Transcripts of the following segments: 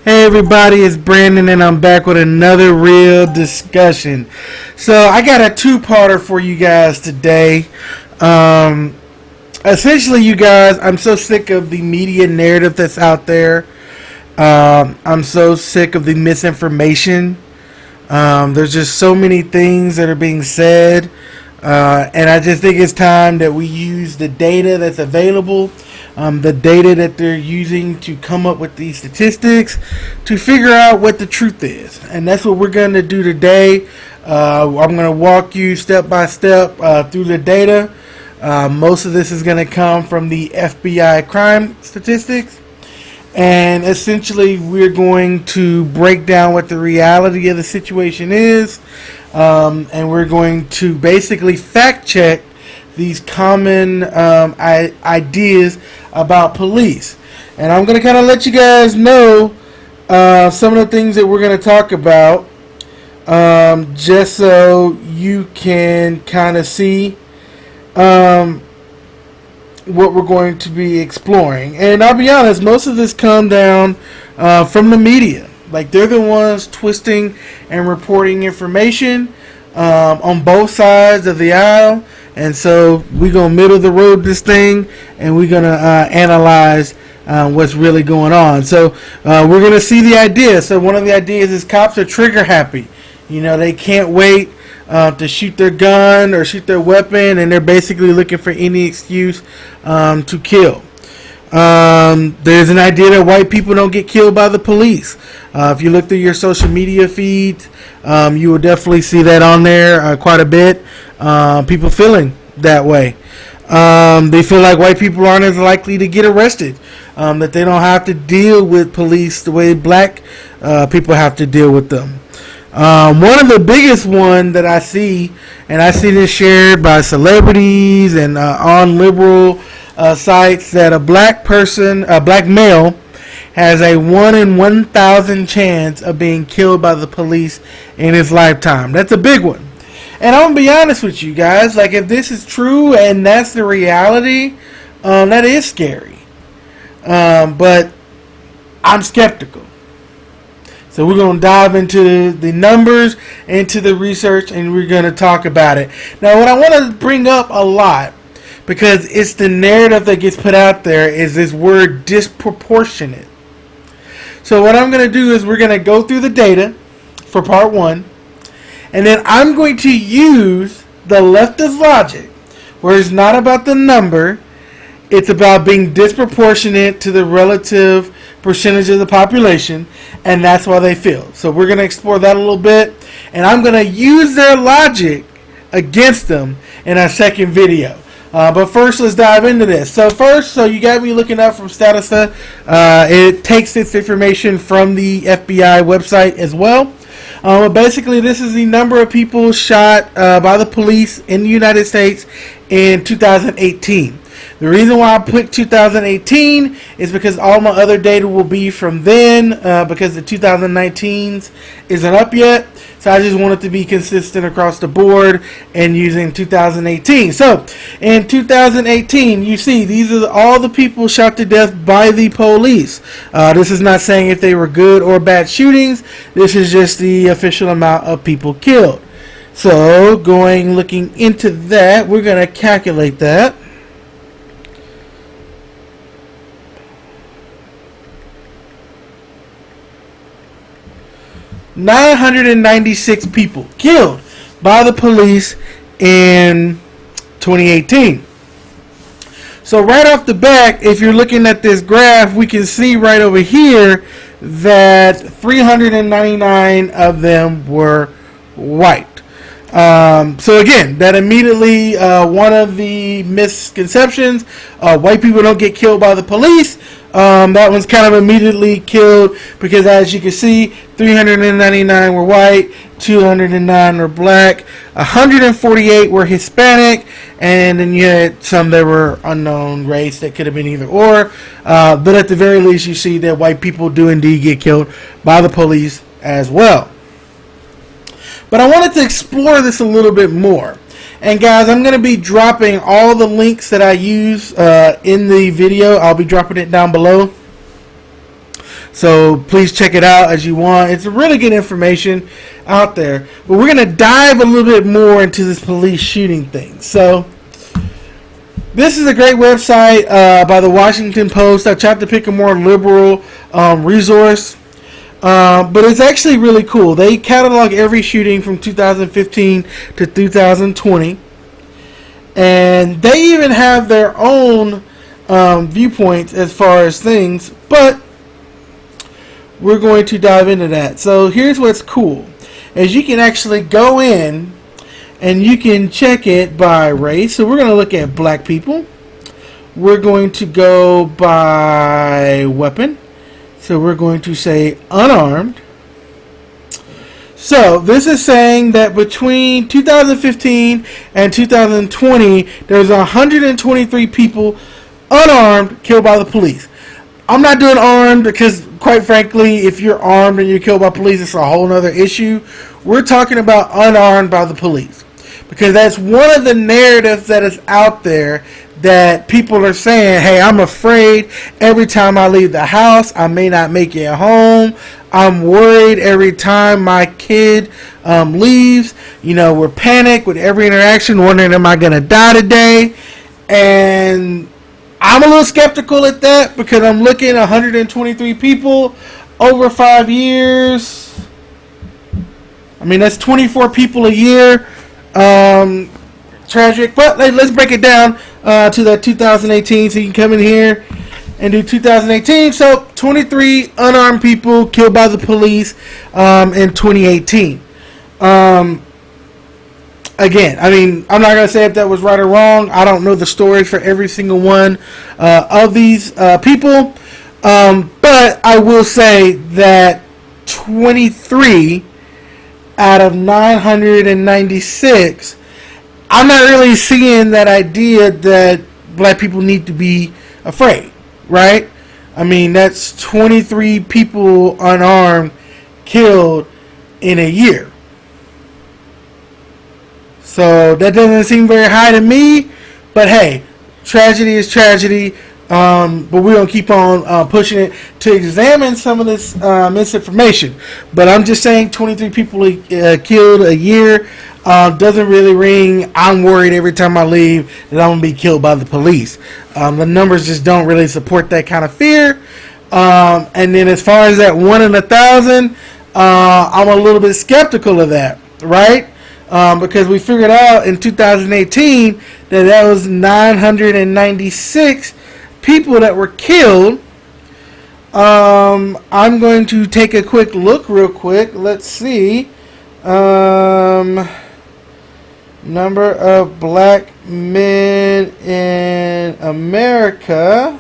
Hey everybody, it's Brandon and I'm back with another real discussion. So I got a two-parter for you guys today. Um, Essentially, you guys, I'm so sick of the media narrative that's out there. I'm so sick of the misinformation. There's just so many things that are being said. And I just think it's time that we use the data that's available, the data that they're using to come up with these statistics, to figure out what the truth is. And that's what we're going to do today. I'm going to walk you step by step through the data. Most of this is going to come from the FBI crime statistics. And essentially, we're going to break down what the reality of the situation is. And we're going to basically fact check these common ideas about police. And I'm going to kind of let you guys know some of the things that we're going to talk about, just so you can kind of see what we're going to be exploring. And I'll be honest, most of this come down from the media. Like, they're the ones twisting and reporting information on both sides of the aisle. And so we're going to middle the road this thing, and we're going to analyze what's really going on. So we're going to see the idea. So one of the ideas is cops are trigger happy. You know, they can't wait to shoot their gun or shoot their weapon, and they're basically looking for any excuse to kill. There's an idea that white people don't get killed by the police. If you look through your social media feeds, you will definitely see that on there quite a bit. People feeling that way. They feel like white people aren't as likely to get arrested, that they don't have to deal with police the way black people have to deal with them. One of the biggest one that I see, and I see this shared by celebrities and on liberal sites, that a black male, has a 1 in 1,000 chance of being killed by the police in his lifetime. That's a big one. And I'm going to be honest with you guys, like, if this is true and that's the reality, that is scary. But I'm skeptical. So we're going to dive into the numbers, into the research, and we're going to talk about it. Now, what I want to bring up a lot, because it's the narrative that gets put out there, is this word disproportionate. So what I'm going to do is we're going to go through the data for part one, and then I'm going to use the leftist logic, where it's not about the number, it's about being disproportionate to the relative percentage of the population, and that's why they feel. So we're going to explore that a little bit, and I'm going to use their logic against them in our second video. But first, let's dive into this. So you got me looking up from Statista. It takes its information from the FBI website as well. Basically, this is the number of people shot by the police in the United States in 2018. The reason why I put 2018 is because all my other data will be from then, because the 2019s isn't up yet. So I just wanted to be consistent across the board and using 2018. So in 2018, you see these are all the people shot to death by the police. This is not saying if they were good or bad shootings. This is just the official amount of people killed. So looking into that, we're going to calculate that. $996 people killed by the police in 2018. So right off the bat, if you're looking at this graph, we can see right over here that 399 of them were white. So again, that immediately, one of the misconceptions, white people don't get killed by the police. That one's kind of immediately killed, because as you can see, 399 were white, 209 were black, 148 were Hispanic, and then you had some that were unknown race that could have been either or. But at the very least, you see that white people do indeed get killed by the police as well. But I wanted to explore this a little bit more. And guys, I'm going to be dropping all the links that I use in the video. I'll be dropping it down below. So please check it out as you want. It's really good information out there. But we're going to dive a little bit more into this police shooting thing. So this is a great website by the Washington Post. I tried to pick a more liberal resource. But it's actually really cool. They catalog every shooting from 2015 to 2020. And they even have their own viewpoints as far as things. But we're going to dive into that. So here's what's cool. Is you can actually go in and you can check it by race. So we're going to look at black people. We're going to go by weapon. So we're going to say unarmed. So this is saying that between 2015 and 2020, there's 123 people unarmed killed by the police. I'm not doing armed because, quite frankly, if you're armed and you're killed by police, it's a whole other issue. We're talking about unarmed by the police because that's one of the narratives that is out there that people are saying, hey, I'm afraid every time I leave the house, I may not make it home. I'm worried every time my kid leaves. You know, we're panicked with every interaction, wondering, am I going to die today? And I'm a little skeptical at that because I'm looking at 123 people over 5 years. I mean, that's 24 people a year. Tragic. But let's break it down to that 2018. So you can come in here and do 2018. So 23 unarmed people killed by the police in 2018. Again, I mean, I'm not going to say if that was right or wrong. I don't know the stories for every single one of these people. But I will say that 23 out of 996, I'm not really seeing that idea that black people need to be afraid, right? I mean, that's 23 people unarmed killed in a year. So that doesn't seem very high to me. But hey, tragedy is tragedy. But we're going to keep on pushing it to examine some of this misinformation. But I'm just saying 23 people killed a year doesn't really ring. I'm worried every time I leave that I'm going to be killed by the police. The numbers just don't really support that kind of fear. And then as far as that 1 in 1,000, I'm a little bit skeptical of that, right? Because we figured out in 2018 that was 996 people that were killed. I'm going to take a quick look real quick. Let's see. Number of black men in America.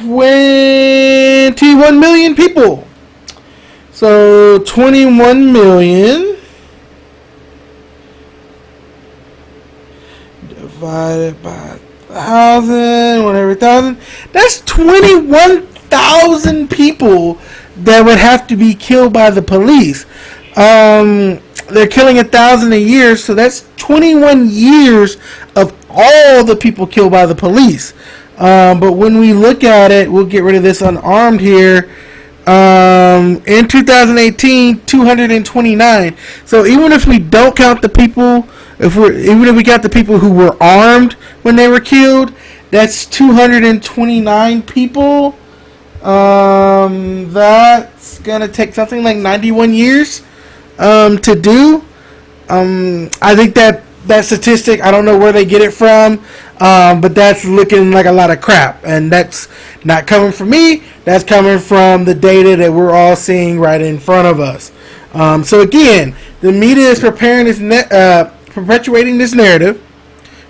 $21 million people. So 21 million divided by 1,000, whatever 1,000. That's 21,000 people that would have to be killed by the police. They're killing 1,000 a year, so that's 21 years of all the people killed by the police. But when we look at it, we'll get rid of this unarmed here. In 2018, 229. So even if we don't count the people, even if we count the people who were armed when they were killed, that's 229 people. That's gonna take something like 91 years to do. I think that statistic, I don't know where they get it from, but that's looking like a lot of crap, and that's not coming from me. That's coming from the data that we're all seeing right in front of us. So again, the media is perpetuating this narrative,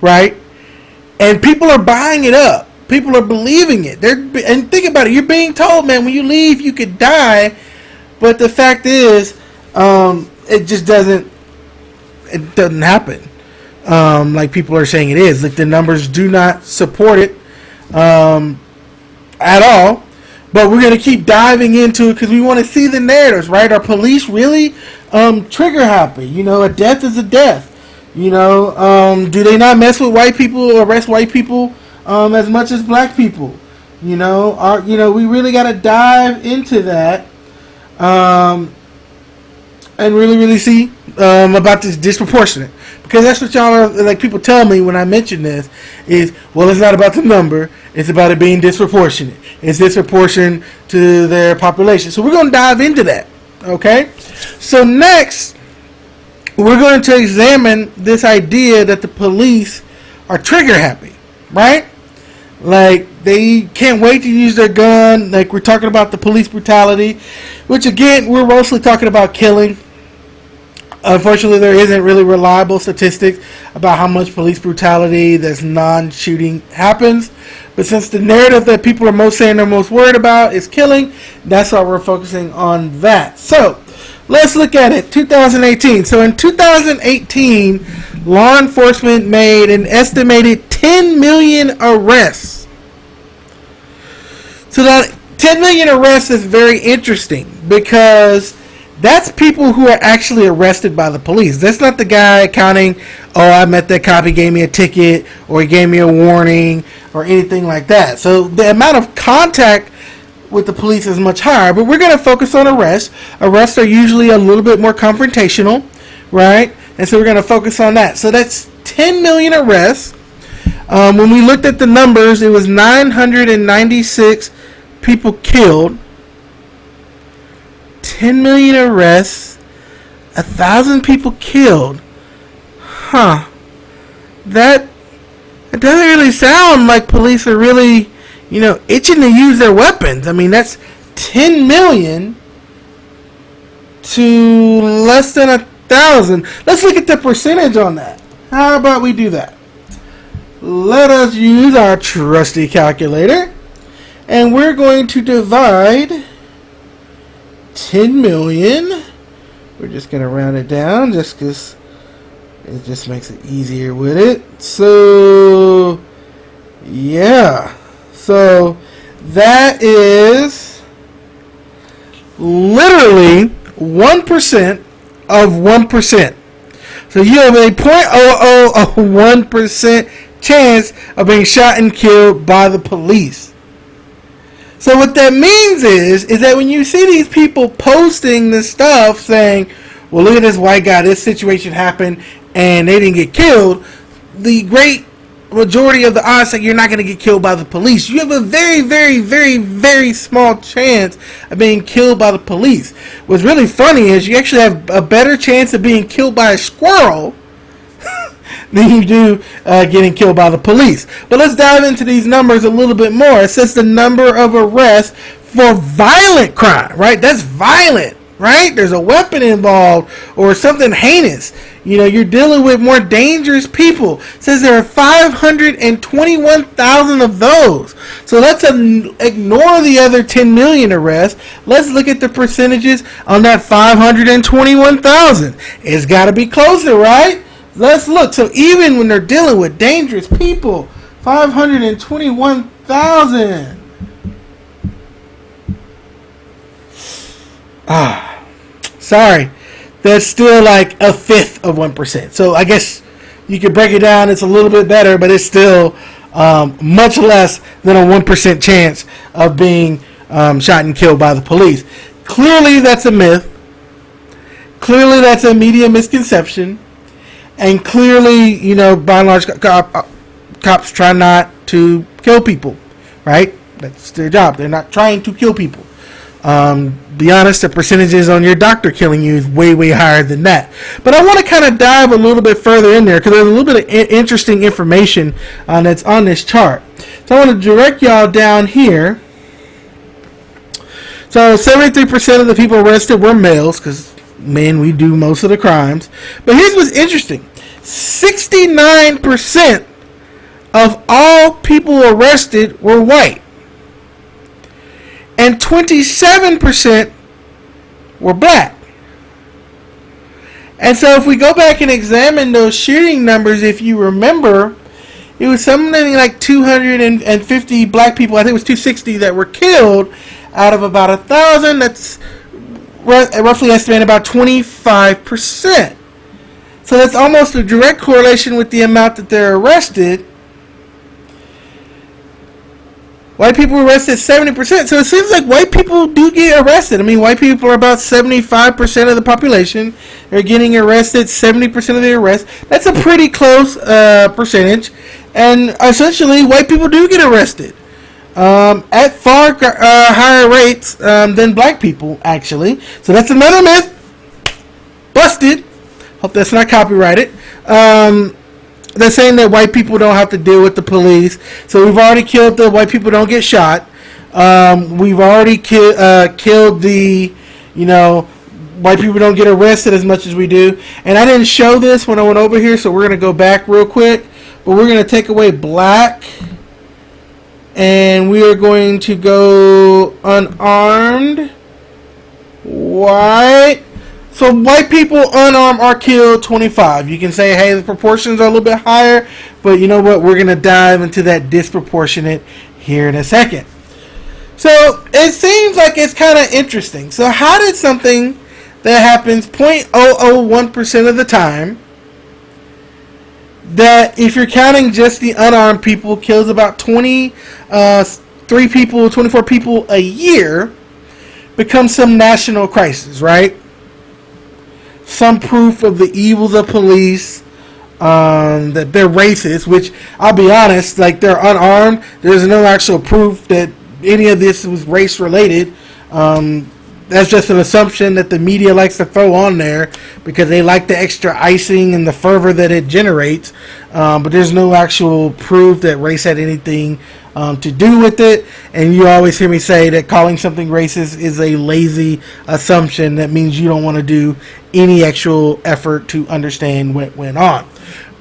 right? And people are buying it up. People are believing it. And think about it. You're being told, man, when you leave, you could die. But the fact is, it just doesn't. It doesn't happen. Like people are saying it is. Like the numbers do not support it at all. But we're going to keep diving into it because we want to see the narratives, right? Are police really trigger happy. You know, a death is a death. You know, do they not mess with white people or arrest white people as much as black people? You know, we really got to dive into that and really see about this disproportionate, because that's what y'all are like. People tell me when I mention this is, well, it's not about the number, it's about it being disproportionate. It's disproportionate to their population. So we're going to dive into that. Okay, so next we're going to examine this idea that the police are trigger happy, right? Like, they can't wait to use their gun. Like, we're talking about the police brutality, which, again, we're mostly talking about killing. Unfortunately, there isn't really reliable statistics about how much police brutality that's non-shooting happens. But since the narrative that people are most saying they're most worried about is killing, that's why we're focusing on that. So, let's look at it. 2018. So, in 2018, law enforcement made an estimated 10 million arrests. So, that 10 million arrests is very interesting because that's people who are actually arrested by the police. That's not the guy counting, oh, I met that cop, he gave me a ticket, or he gave me a warning, or anything like that. So the amount of contact with the police is much higher, but we're going to focus on arrests. Arrests are usually a little bit more confrontational, right? And so we're going to focus on that. So that's 10 million arrests. When we looked at the numbers, it was 996 people killed. 10 million arrests, 1,000 people killed. That doesn't really sound like police are really, itching to use their weapons. I mean, that's 10 million to less than 1,000. Let's look at the percentage on that. How about we do that? Let us use our trusty calculator, and we're going to divide 10 million. We're just going to round it down just because it just makes it easier with it. So, yeah. So, that is literally 1% of 1%. So, you have a 0.0001% chance of being shot and killed by the police. So what that means is that when you see these people posting this stuff saying, well, look at this white guy, this situation happened, and they didn't get killed, the great majority of the odds that you're not going to get killed by the police. You have a very, very, very, very small chance of being killed by the police. What's really funny is you actually have a better chance of being killed by a squirrel than you do getting killed by the police. But let's dive into these numbers a little bit more. It says the number of arrests for violent crime, right? That's violent, right? There's a weapon involved or something heinous. You're dealing with more dangerous people. It says there are 521,000 of those. So let's ignore the other 10 million arrests. Let's look at the percentages on that 521,000. It's got to be closer, right? Let's look. So even when they're dealing with dangerous people, 521,000. Sorry. That's still like a fifth of 1%. So I guess you could break it down. It's a little bit better, but it's still much less than a 1% chance of being shot and killed by the police. Clearly, that's a myth. Clearly, that's a media misconception. And clearly, by and large, cops try not to kill people, right? That's their job. They're not trying to kill people. Be honest, the percentages on your doctor killing you is way, way higher than that. But I want to kind of dive a little bit further in there because there's a little bit of interesting information that's on this chart. So I want to direct y'all down here. So 73% of the people arrested were males because men, we do most of the crimes. But here's what's interesting. 69% of all people arrested were white. And 27% were black. And so if we go back and examine those shooting numbers, if you remember, it was something like 250 black people, I think it was 260 that were killed out of about 1,000. That's roughly estimated about 25%. So that's almost a direct correlation with the amount that they're arrested. White people are arrested 70%. So it seems like white people do get arrested. I mean, white people are about 75% of the population. They're getting arrested 70% of the arrests. That's a pretty close percentage. And essentially, white people do get arrested at far higher rates than black people, actually. So that's another myth. Busted. Hope that's not copyrighted. They're saying that white people don't have to deal with the police. So we've already killed the white people don't get shot. We've already killed the, white people don't get arrested as much as we do. And I didn't show this when I went over here, so we're going to go back real quick. But we're going to take away black. And we are going to go unarmed. White. So white people unarmed are killed 25. You can say, hey, the proportions are a little bit higher, but you know what? We're going to dive into that disproportionate here in a second. So it seems like it's kind of interesting. So how did something that happens 0.001% of the time, that if you're counting just the unarmed people, kills about 23 people, 24 people a year, become some national crisis, right? Some proof of the evils of police, that they're racist, which I'll be honest, like they're unarmed. There's no actual proof that any of this was race related. That's just an assumption that the media likes to throw on there because they like the extra icing and the fervor that it generates. But there's no actual proof that race had anything to do with it. And you always hear me say that calling something racist is a lazy assumption. That means you don't want to do any actual effort to understand what went on.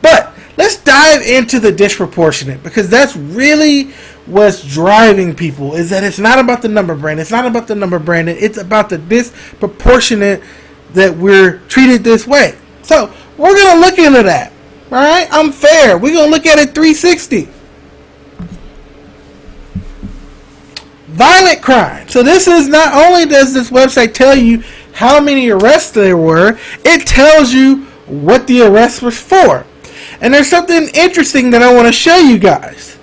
But let's dive into the disproportionate, because that's really what's driving people, is that it's not about the number, Brandon. It's not about the number, Brandon. It's about the disproportionate that we're treated this way. So we're going to look into that. All right? I'm fair. We're going to look at it 360. Violent crime. So this is, not only does this website tell you how many arrests there were, it tells you what the arrest was for. And there's something interesting that I want to show you guys.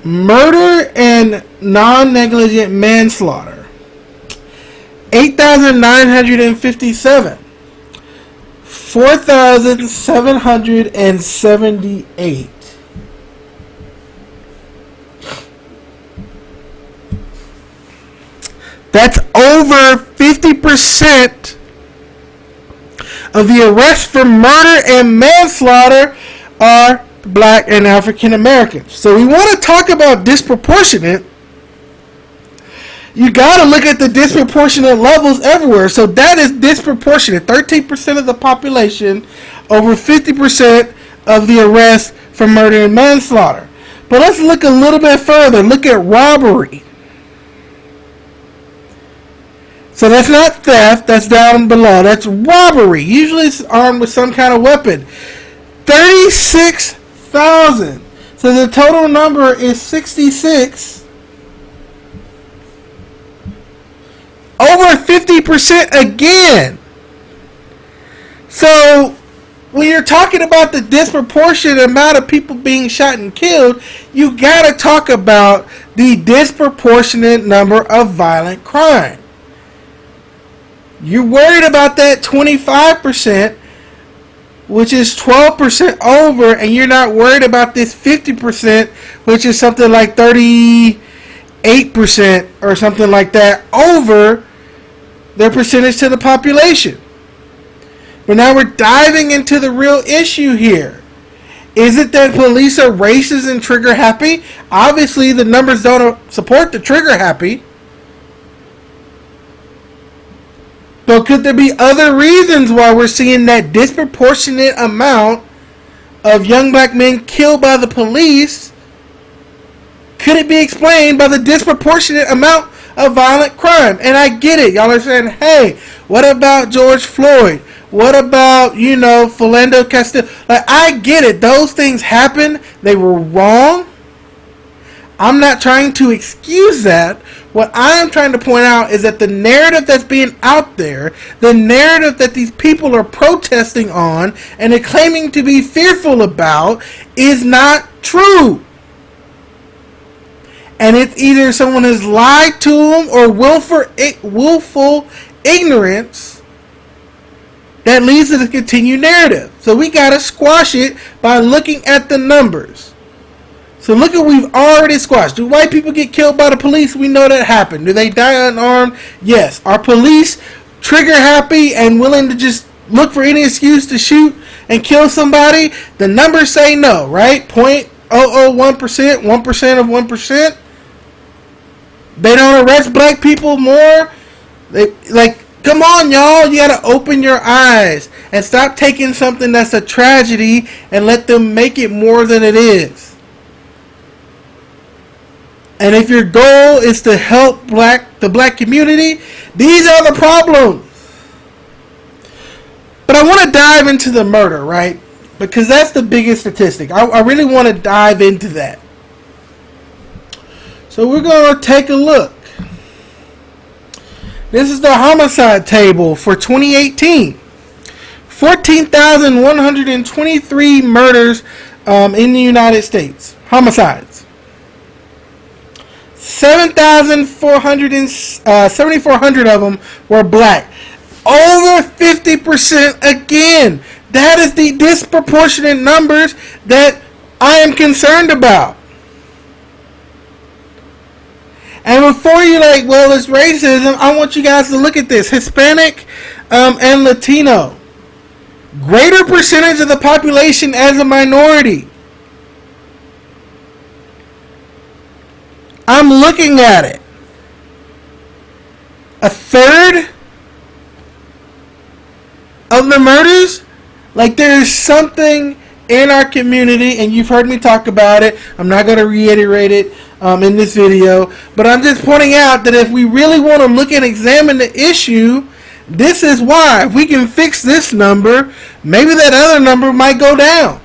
Murder and non-negligent manslaughter, 8,957. 4,778. That's over 50% of the arrests for murder and manslaughter are black and African Americans. So we want to talk about disproportionate. You got to look at the disproportionate levels everywhere. So that is disproportionate. 13% of the population, over 50% of the arrests for murder and manslaughter. But let's look a little bit further. Look at robbery. So that's not theft, that's down below. That's robbery. Usually it's armed with some kind of weapon. 36,000. So the total number is 66. Over 50% again. So when you're talking about the disproportionate amount of people being shot and killed, you got to talk about the disproportionate number of violent crime. You're worried about that 25%, which is 12% over, and you're not worried about this 50%, which is something like 38% or something like that over their percentage to the population. But now we're diving into the real issue here. Is it that police are racist and trigger happy? Obviously, the numbers don't support the trigger happy. So could there be other reasons why we're seeing that disproportionate amount of young black men killed by the police? Could it be explained by the disproportionate amount of violent crime? And I get it. Y'all are saying, hey, what about George Floyd? What about, Philando Castile? Like, I get it. Those things happened. They were wrong. I'm not trying to excuse that. What I'm trying to point out is that the narrative that's being out there, the narrative that these people are protesting on and they're claiming to be fearful about, is not true. And it's either someone has lied to them or willful ignorance that leads to the continued narrative. So we got to squash it by looking at the numbers. So look at what we've already squashed. Do white people get killed by the police? We know that happened. Do they die unarmed? Yes. Are police trigger happy and willing to just look for any excuse to shoot and kill somebody? The numbers say no, right? 0.001%, 1% of 1%. They don't arrest black people more. Come on, y'all. You got to open your eyes and stop taking something that's a tragedy and let them make it more than it is. And if your goal is to help the black community, these are the problems. But I want to dive into the murder, right? Because that's the biggest statistic. I really want to dive into that. So we're going to take a look. This is the homicide table for 2018. 14,123 murders in the United States. Homicides. 7,400 of them were black. Over 50% again. That is the disproportionate numbers that I am concerned about. And before you're like, well, it's racism, I want you guys to look at this. Hispanic and Latino. Greater percentage of the population as a minority. I'm looking at it. A third of the murders, like there is something in our community, and you've heard me talk about it. I'm not going to reiterate it in this video, but I'm just pointing out that if we really want to look and examine the issue, this is why. If we can fix this number, maybe that other number might go down.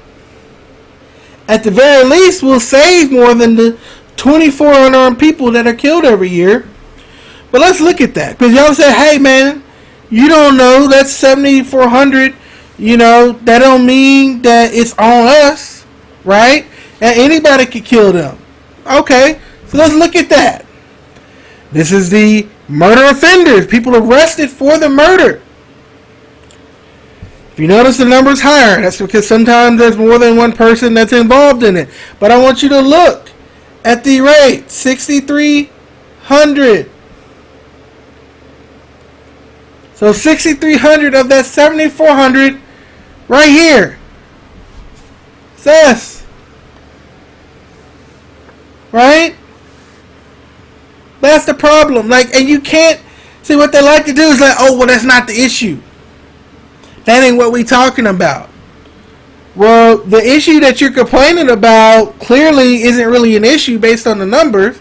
At the very least, we'll save more than the 24 unarmed people that are killed every year. But let's look at that, because y'all say, hey man, you don't know, that's 7,400. You know, that don't mean that it's on us, right? And anybody could kill them. Okay, so let's look at that. This is the murder offenders, people arrested for the murder. If you notice the number's higher, that's because sometimes there's more than one person that's involved in it. But I want you to look at the rate, 6,300. So 6,300 of that 7,400 right here. It's us. Right? That's the problem. And you can't see what they like to do is oh, well, that's not the issue. That ain't what we talking about. Well, the issue that you're complaining about clearly isn't really an issue based on the numbers.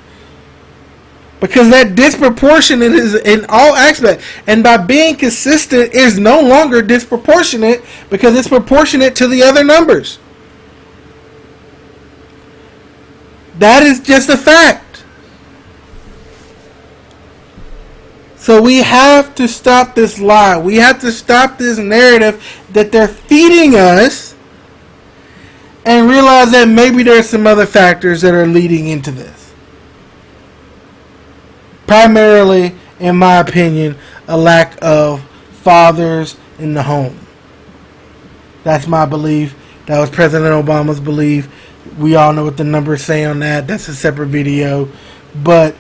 Because that disproportionate is in all aspects. And by being consistent is no longer disproportionate because it's proportionate to the other numbers. That is just a fact. So we have to stop this lie. We have to stop this narrative that they're feeding us and realize that maybe there's some other factors that are leading into this. Primarily, in my opinion, a lack of fathers in the home. That's my belief. That was President Obama's belief. We all know what the numbers say on that. That's a separate video. But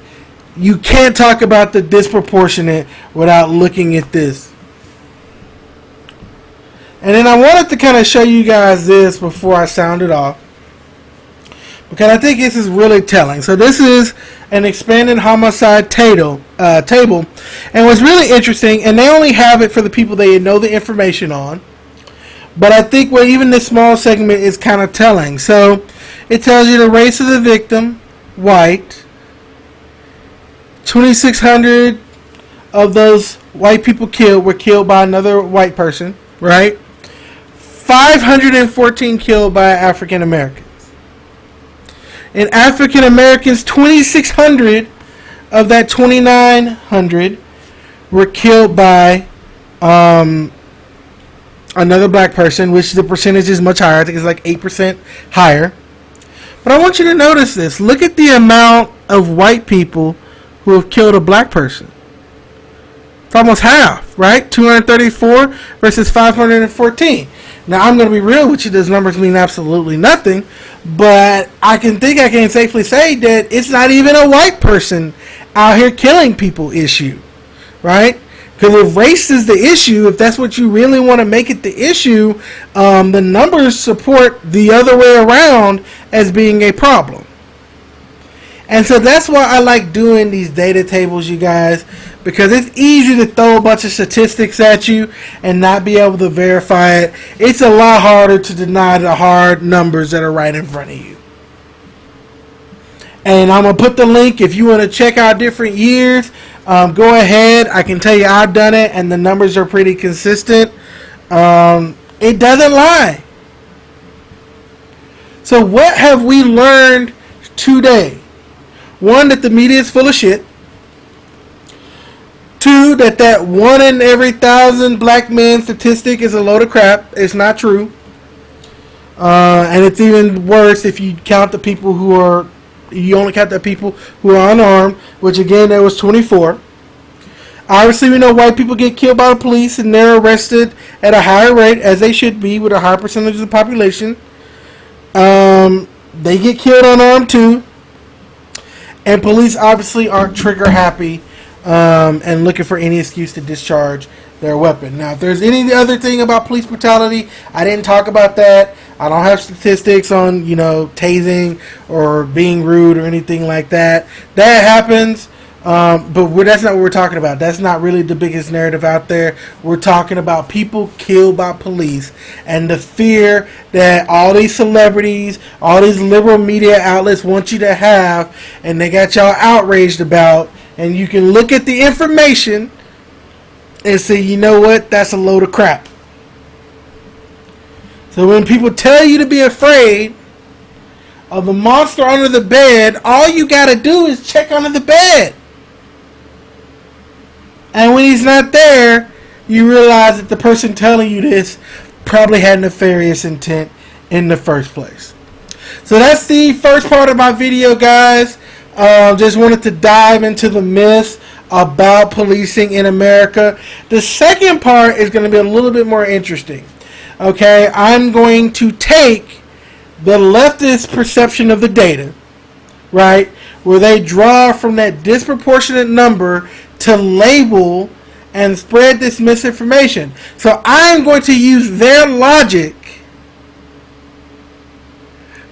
you can't talk about the disproportionate without looking at this. And then I wanted to kind of show you guys this before I sound it off, because I think this is really telling. So this is an expanded homicide table. And what's really interesting, and they only have it for the people they know the information on, but I think even this small segment is kind of telling. So it tells you the race of the victim, white. 2,600 of those white people were killed by another white person, right? 514 killed by African Americans. In African Americans, 2,600 of that 2,900 were killed by another black person, which the percentage is much higher. I think it's like 8% higher. But I want you to notice this. Look at the amount of white people who have killed a black person. It's almost half, right? 234 versus 514. Now, I'm going to be real with you. Those numbers mean absolutely nothing. But I can safely say that it's not even a white person out here killing people issue, right? Because if race is the issue, if that's what you really want to make it the issue, the numbers support the other way around as being a problem. And so that's why I like doing these data tables, you guys, because it's easy to throw a bunch of statistics at you and not be able to verify it. It's a lot harder to deny the hard numbers that are right in front of you. And I'm going to put the link if you want to check out different years. Go ahead. I can tell you I've done it, and the numbers are pretty consistent. It doesn't lie. So what have we learned today? One, that the media is full of shit. Two, that 1 in every 1,000 black men statistic is a load of crap. It's not true. And it's even worse if you count the people who are... You only count the people who are unarmed, which again, there was 24. Obviously, we know white people get killed by the police and they're arrested at a higher rate, as they should be, with a higher percentage of the population. They get killed unarmed too. And police obviously aren't trigger happy and looking for any excuse to discharge their weapon. Now, if there's any other thing about police brutality, I didn't talk about that. I don't have statistics on, tasing or being rude or anything like that. That happens, but that's not what we're talking about. That's not really the biggest narrative out there. We're talking about people killed by police and the fear that all these celebrities, all these liberal media outlets want you to have, and they got y'all outraged about. And you can look at the information and say, you know what, that's a load of crap. So when people tell you to be afraid of the monster under the bed, all you got to do is check under the bed. And when he's not there, you realize that the person telling you this probably had nefarious intent in the first place. So that's the first part of my video, guys. Just wanted to dive into the myths about policing in America. The second part is going to be a little bit more interesting. Okay, I'm going to take the leftist perception of the data, right, where they draw from that disproportionate number to label and spread this misinformation. So I'm going to use their logic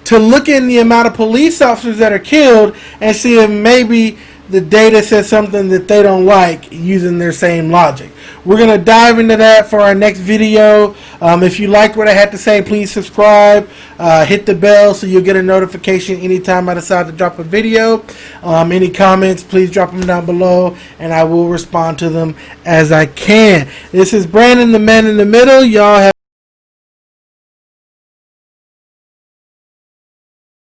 to look in the amount of police officers that are killed and see if maybe the data says something that they don't like using their same logic. We're going to dive into that for our next video. If you liked what I had to say, please subscribe. Hit the bell so you'll get a notification anytime I decide to drop a video. Any comments, please drop them down below, and I will respond to them as I can. This is Brandon, the man in the middle. Y'all have